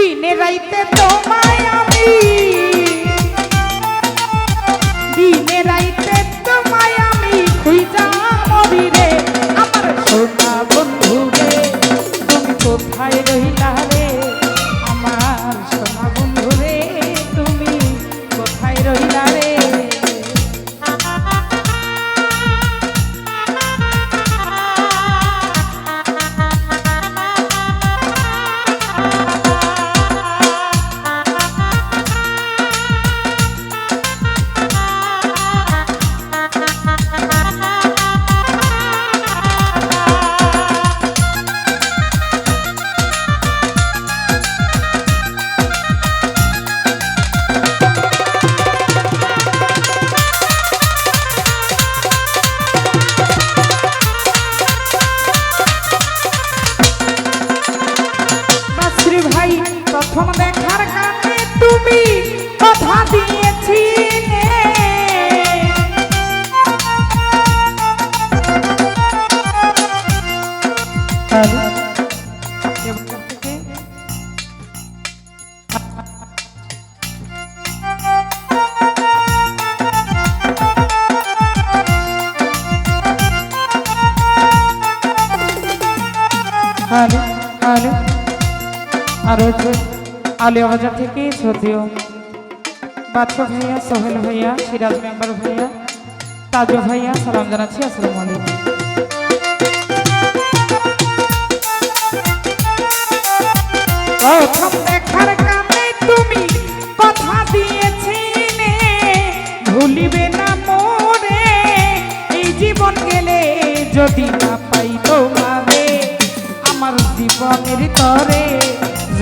দিনে রাইতে তোমায় আমি, দিনে রাইতে তোমায় আমি খুঁজা মরি রে আমার সোনা বন্ধু রে, তুমি কোথায় রইলা রে আমার সোনা বন্ধু রে, তুমি কোথায় রইলা রে। প্রথম দেখার কানে তুমি কথা দিয়েছিলে, হ্যালো হ্যালো আর হচ্ছে আলিয়া বাজার থেকে সদিও বাদশা ভাইয়া, সোহেল ভাইয়া, সিরাজ মেম্বার ভাইয়া, তাজু ভাইয়া সালাম জানাচ্ছি। আসসালামু আলাইকুম। প্রথম দেখার কানে তুমি কথা দিয়েছিলে ভুলিবে না মোরে, এই জীবন গেলে যদি না পাই তোমারে আমার জীবনের তরে,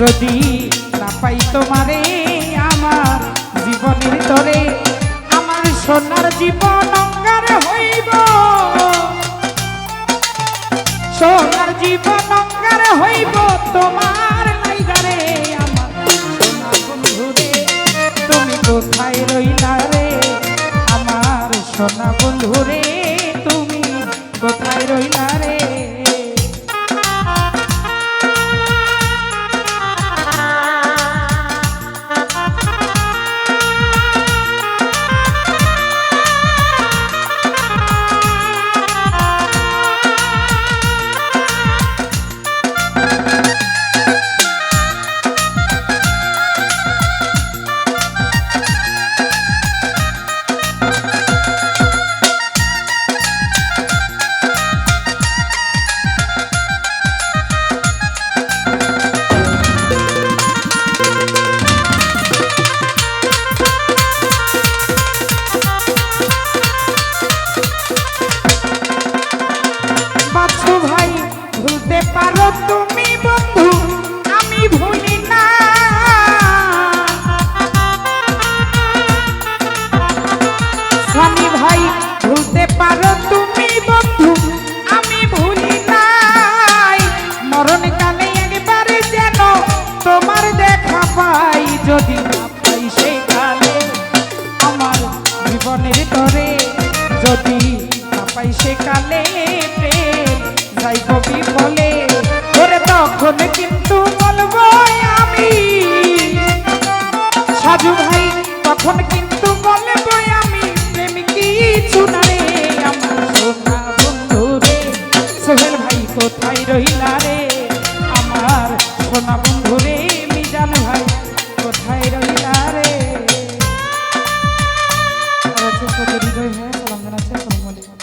যদি না পাই তোমারে আমার জীবনের তরে, আমার সোনার জীবন অঙ্গার হইব, সোনার জীবন অঙ্গার হইব তোমার লাইগারে আমার সোনা বন্ধু রে, তুমি কোথায় রইলা রে আমার সোনা বন্ধু রে, তুমি কোথায় রইলা রে। ভুলতে পারো তুমি বন্ধু আমি ভুলি না, স্বামী ভাই ভুলতে পারো তুমি বন্ধু আমি ভুলি নাই, মরণকালে একবারে যেন তোমার দেখা পাই, যদি না পাই সেই কালে আমার জীবনের তরে, যদি না পাই সে কালে প্রেম যাইব বিফলে, ওরে তখন কিন্তু বলবো আমি, সাজু ভাই তখন কিন্তু বলবো আমি প্রেম কিছু না রে আমার সোনা বন্ধু রে, সোহেল ভাই কোথায় রইলা রে আমার সোনা বন্ধু রে, মিজান ভাই কোথায় রইলা রে। হৃদয় হ্যাঁ সালাম জানাচ্ছি। আসসালামু আলাইকুম।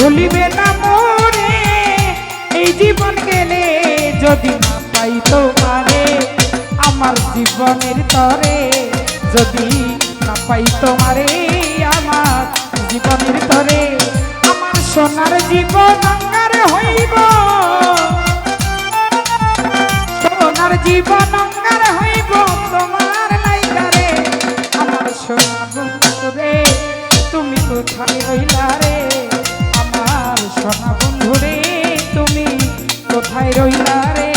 ভুলিবে না মোরে এই জীবন গেলে যদি না পাই তোমারে আমার জীবনের তরে যদি না পাই তোমারে আমার জীবনের তরে আমার সোনার জীবন অঙ্গার হইব সোনার জীবন অঙ্গার হইব তোমার লাইগারে আমার সোনা বন্ধু রে তুমি কোথায় রইলা রে আমার সোনা বন্ধু রে তুমি কোথায় রইলা রে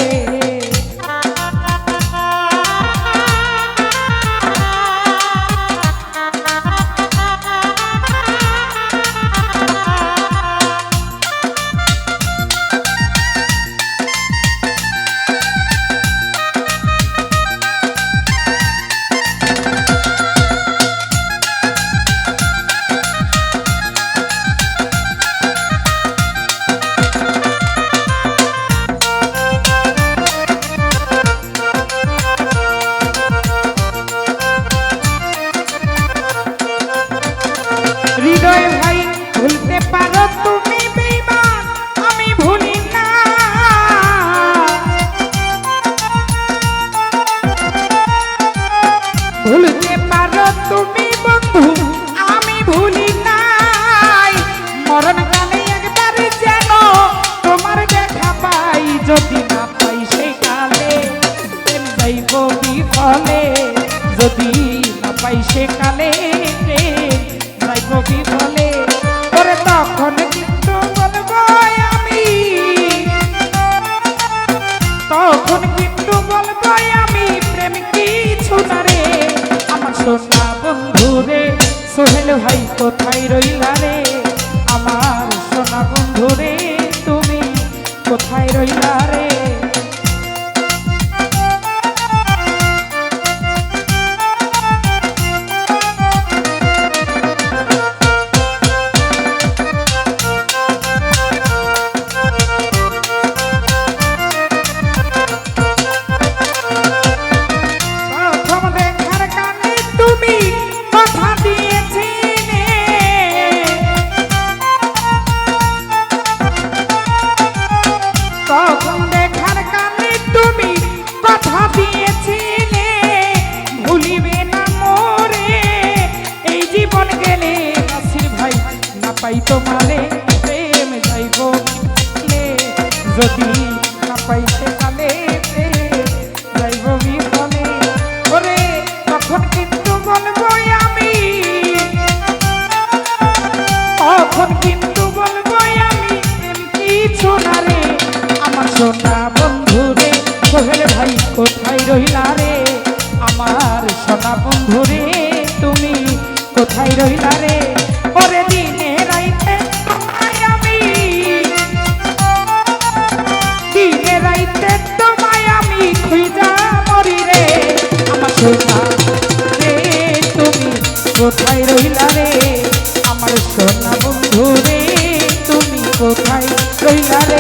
হৃদয় ভাই ভুলতে পারো তুমি বেঈমান আমি ভুলি না ভুলতে পারো তুমি বন্ধু আমি ভুলি নাই মরণ কালে একবার যেন তোমার দেখা পাই যদি না পাই সেই কালে প্রেম যাইব বিফলে যদি না পাই সে কালে কবি বলে ওরে তখন কিন্তু বলবো আমি তখন কিন্তু বলবো আমি প্রেম কিছু না রে আমার সোনা বন্ধু রে সোহেল ভাই কোথায় রইলা রে আমার সোনা বন্ধু রে তুমি কোথায় রইলা রে পাই তোমারে প্রেম যাইব যদি না পাই সে কালে যাইব বিফলে ওরে তখন কিন্তু বলবো আমি তখন কিন্তু বলবো আমি প্রেম কিছু না রে আমার সোনা বন্ধু রে সোহেল ভাই কোথায় রইলা রে আমার সোনা বন্ধু রে তুমি কোথায় রইলা রে ওরে দিনে রাইতে তোমায় আমি দিনে রাইতে তোমায় আমি খুঁজা মরি রে আমার সোনা রে তুমি কোথায় রইলা রে আমার সোনা বন্ধু রে তুমি কোথায় রইলা রে